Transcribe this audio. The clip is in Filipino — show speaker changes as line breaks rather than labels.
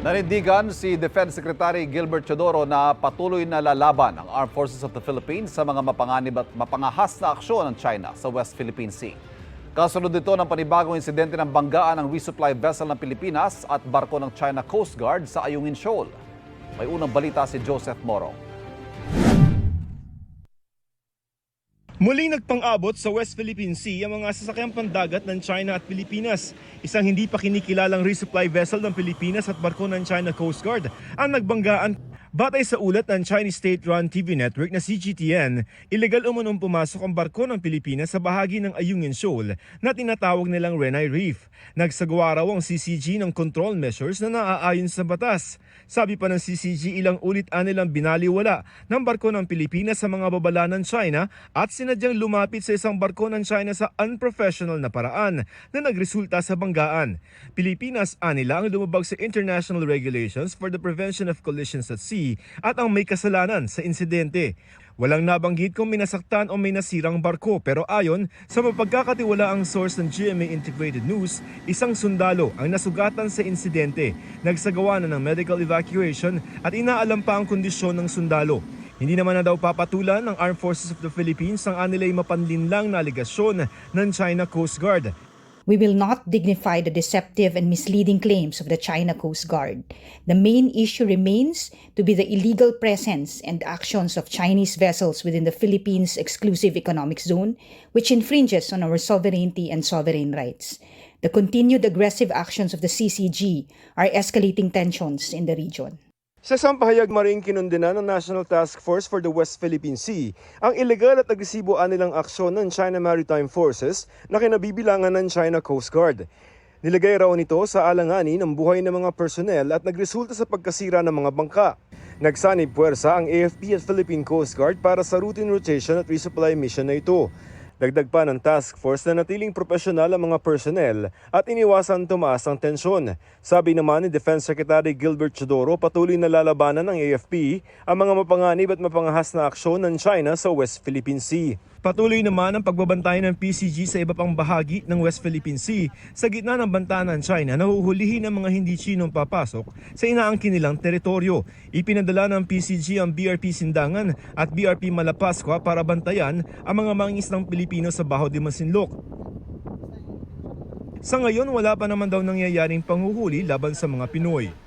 Nanindigan si Defense Secretary Gilbert Teodoro na patuloy na lalaban ang Armed Forces of the Philippines sa mga mapanganib at mapangahas na aksyon ng China sa West Philippine Sea. Kasunod dito ng panibagong insidente ng banggaan ng resupply vessel ng Pilipinas at barko ng China Coast Guard sa Ayungin Shoal. May unang balita si Joseph Moro.
Muling nagpang-abot sa West Philippine Sea ang mga sasakyang pandagat ng China at Pilipinas. Isang hindi pa kinikilalang resupply vessel ng Pilipinas at barko ng China Coast Guard ang nagbanggaan. Batay sa ulat ng Chinese state-run TV network na CGTN, ilegal umunong pumasok ang barko ng Pilipinas sa bahagi ng Ayungin Shoal na tinatawag nilang Renai Reef. Nagsagawa raw ang CCG ng control measures na naaayon sa batas. Sabi pa ng CCG, ilang ulit nilang binaliwala ng barko ng Pilipinas sa mga babala ng China at sinadyang lumapit sa isang barko ng China sa unprofessional na paraan na nagresulta sa banggaan. Pilipinas anila ang lumabag sa international regulations for the prevention of collisions at sea at ang may kasalanan sa insidente. Walang nabanggit kung minasaktan o may nasirang barko pero ayon sa mapagkakatiwalaang source ng GMA Integrated News, isang sundalo ang nasugatan sa insidente. Nagsagawa na ng medical evacuation at inaalam pa ang kondisyon ng sundalo. Hindi naman na daw papatulan ng Armed Forces of the Philippines ang anilay mapanlinlang na aligasyon ng China Coast Guard.
We will not dignify the deceptive and misleading claims of the China Coast Guard. The main issue remains to be the illegal presence and actions of Chinese vessels within the Philippines Exclusive Economic Zone, which infringes on our sovereignty and sovereign rights. The continued aggressive actions of the CCG are escalating tensions in the region.
Sa isang pahayag, maring kinundena ng National Task Force for the West Philippine Sea ang ilegal at agresibo nilang aksyon ng China Maritime Forces na kinabibilangan ng China Coast Guard. Nilagay raw nito sa alanganin ng buhay ng mga personnel at nagresulta sa pagkasira ng mga bangka. Nagsanib puwersa ang AFP at Philippine Coast Guard para sa routine rotation at resupply mission na ito. Dagdag pa ng task force na natiling profesional ang mga personnel at iniwasan tumaas ang tensyon. Sabi naman ni Defense Secretary Gilbert Teodoro, patuloy na lalabanan ng AFP ang mga mapanganib at mapangahas na aksyon ng China sa West Philippine Sea. Patuloy naman ang pagbabantay ng PCG sa iba pang bahagi ng West Philippine Sea sa gitna ng banta ng China na huhulihin ng mga hindi Chinong papasok sa inaangkin nilang teritoryo. Ipinadala ng PCG ang BRP Sindangan at BRP Malapascua para bantayan ang mga mangingisdang Pilipino sa Baho de Masinloc. Sa ngayon, wala pa naman daw nangyayaring panghuhuli laban sa mga Pinoy.